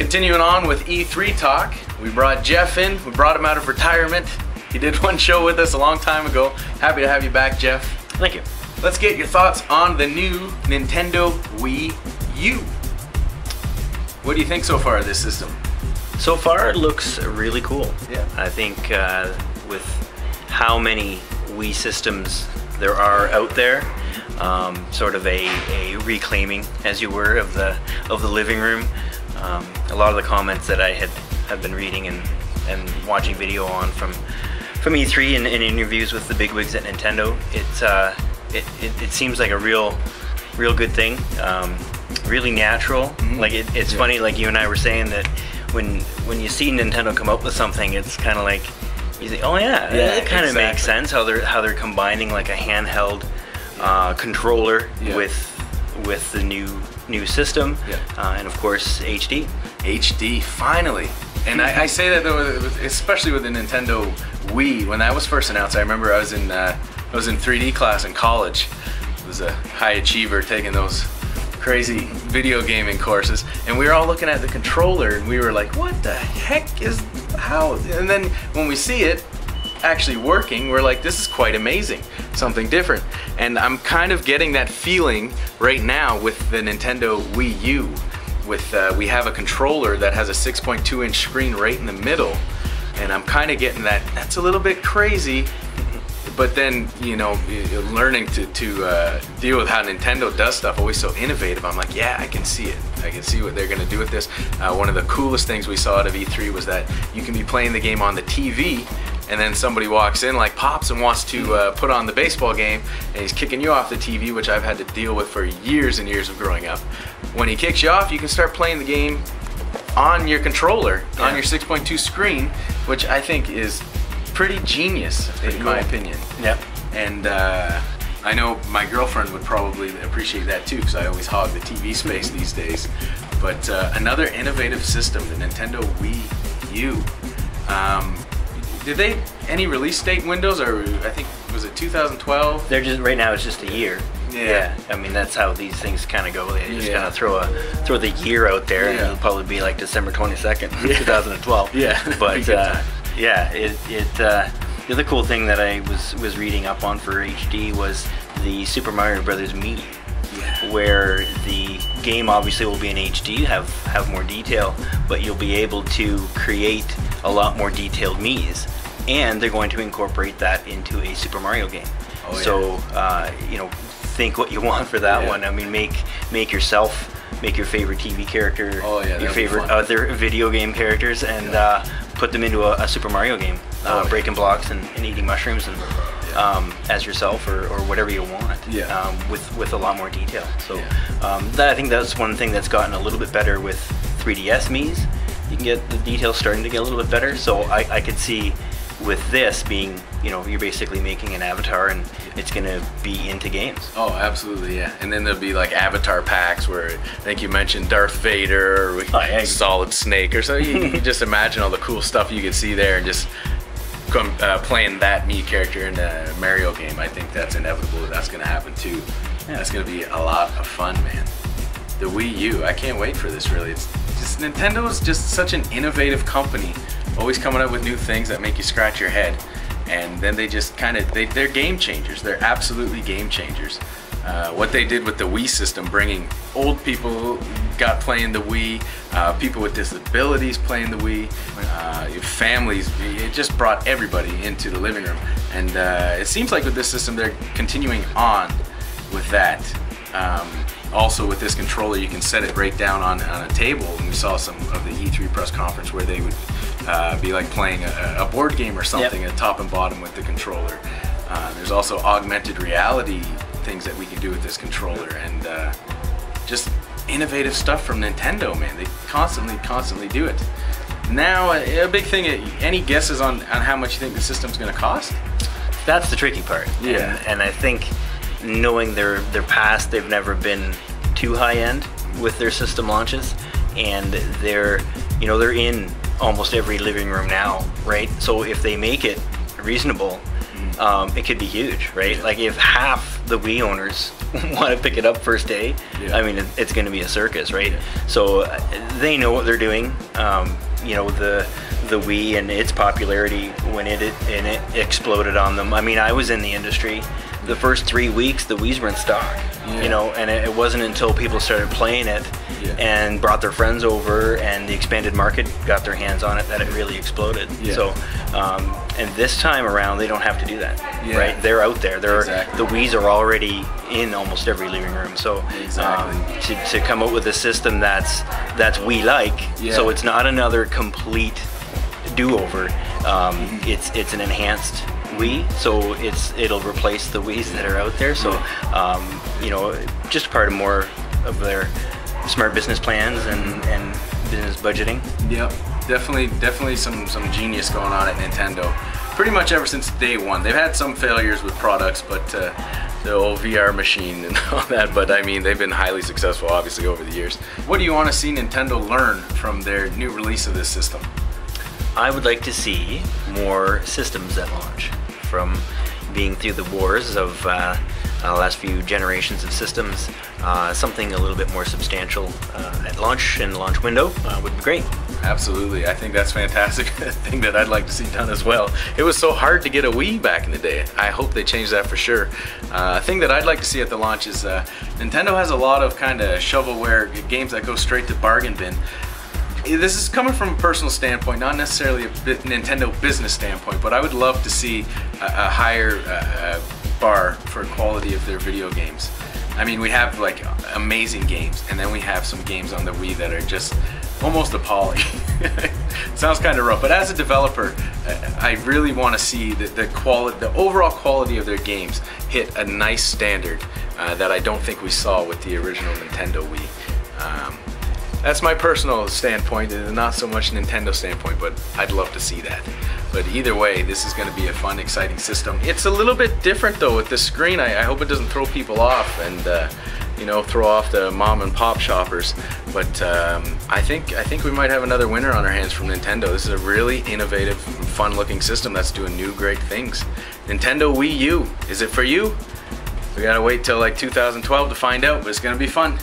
Continuing on with E3 talk, we brought Jeff in. We brought him out of retirement. He did one show with us a long time ago. Happy to have you back, Jeff. Thank you. Let's get your thoughts on the new Nintendo Wii U. What do you think so far of this system? So far, it looks really cool. Yeah. I think with how many Wii systems there are out there, sort of a reclaiming, as you were, of the living room. A lot of the comments that I have been reading and watching video on from E3 and interviews with the bigwigs at Nintendo, it seems like a real good thing. Really natural. Mm-hmm. Like it's funny, like you and I were saying, that when you see Nintendo come up with something, it's kind of like you think, oh yeah, it kind of makes sense how they're combining like a handheld controller with the new system, and of course HD. HD, finally. And I say that though, especially with the Nintendo Wii. When that was first announced, I remember I was in 3D class in college. I was a high achiever taking those crazy video gaming courses, and we were all looking at the controller and we were like, what the heck is how? And then when we see it actually working, we're like, this is quite amazing, something different. And I'm kind of getting that feeling right now with the Nintendo Wii U. With we have a controller that has a 6.2-inch screen right in the middle, and I'm kind of getting that's a little bit crazy. But then, you know, learning to deal with how Nintendo does stuff, always so innovative, I'm like, yeah, I can see it. I can see what they're going to do with this. One of the coolest things we saw out of E3 was that you can be playing the game on the TV, and then somebody walks in like Pops and wants to put on the baseball game, and he's kicking you off the TV, which I've had to deal with for years and years of growing up. When he kicks you off, you can start playing the game on your controller, on your 6.2 screen, which I think is pretty genius, in my opinion. Yep. And I know my girlfriend would probably appreciate that too, because I always hog the TV space these days. But another innovative system, the Nintendo Wii U. Did they any release date windows, or I think was it 2012? They're just right now. It's just a year. Yeah. I mean, that's how these things kind of go. They just kind of throw the year out there, and it'll probably be like December 22nd, 2012. Yeah. But the other cool thing that I was reading up on for HD was the Super Mario Brothers Mii, where the game obviously will be in HD, have more detail, but you'll be able to create a lot more detailed Miis, and they're going to incorporate that into a Super Mario game. Oh, yeah. So you know, think what you want for that one. I mean, make your favorite TV character, your favorite other video game characters, and put them into a Super Mario game, breaking blocks and eating mushrooms and as yourself or whatever you want, with a lot more detail. So I think that's one thing that's gotten a little bit better with 3DS Miis. You can get the details starting to get a little bit better. So I could see with this being, you know, you're basically making an avatar and it's going to be into games. Oh, absolutely, yeah. And then there'll be like avatar packs where I think you mentioned Darth Vader or Solid Snake or so. You just imagine all the cool stuff you could see there, and just playing that Mii character in a Mario game. I think that's inevitable. That's going to happen too. Yeah. That's going to be a lot of fun, man. The Wii U, I can't wait for this, really. It's just, Nintendo is just such an innovative company, always coming up with new things that make you scratch your head. And then they just kind of, they're game changers. They're absolutely game changers. What they did with the Wii system, bringing old people playing the Wii, people with disabilities playing the Wii, families, it just brought everybody into the living room. And it seems like with this system they're continuing on with that. Also with this controller, you can set it right down on a table, and we saw some of the E3 press conference where they would be like playing a board game or something at top and bottom with the controller. There's also augmented reality things that we can do with this controller, and just innovative stuff from Nintendo, man. They constantly do it. Now, a big thing, any guesses on how much you think the system's going to cost? That's the tricky part. Yeah. And I think, knowing their past, they've never been too high-end with their system launches, and they're in almost every living room now, right? So if they make it reasonable, it could be huge, right? Like if half the Wii owners want to pick it up first day, I mean, it's going to be a circus, right? So they know what they're doing. You know, the Wii and its popularity when it exploded on them. I mean, I was in the industry. The first 3 weeks, the Wii's were in stock, you know, and it wasn't until people started playing it and brought their friends over and the expanded market got their hands on it that it really exploded. So, and this time around, they don't have to do that, right? They're out there. The Wii's are already in almost every living room. So, to come up with a system that's Wii-like, so it's not another complete do-over. It's an enhanced Wii, so it'll replace the Wii's that are out there. So, you know, just part of more of their smart business plans and business budgeting. Yep, definitely some genius going on at Nintendo. Pretty much ever since day one. They've had some failures with products, but the old VR machine and all that. But I mean, they've been highly successful, obviously, over the years. What do you want to see Nintendo learn from their new release of this system? I would like to see more systems at launch. From being through the wars of the last few generations of systems, something a little bit more substantial at launch and launch window would be great. Absolutely, I think that's fantastic. Thing that I'd like to see done as well. It was so hard to get a Wii back in the day. I hope they change that for sure. A thing that I'd like to see at the launch is Nintendo has a lot of kind of shovelware games that go straight to bargain bin. This is coming from a personal standpoint, not necessarily a Nintendo business standpoint, but I would love to see a higher bar for quality of their video games. I mean, we have like amazing games, and then we have some games on the Wii that are just almost appalling. Sounds kind of rough, but as a developer, I really want to see the overall quality of their games hit a nice standard that I don't think we saw with the original Nintendo Wii. That's my personal standpoint, and not so much Nintendo standpoint, but I'd love to see that. But either way, this is going to be a fun, exciting system. It's a little bit different though with the screen. I hope it doesn't throw people off and you know, throw off the mom and pop shoppers. But I think we might have another winner on our hands from Nintendo. This is a really innovative, fun-looking system that's doing new, great things. Nintendo Wii U, is it for you? We gotta wait till like 2012 to find out, but it's gonna be fun.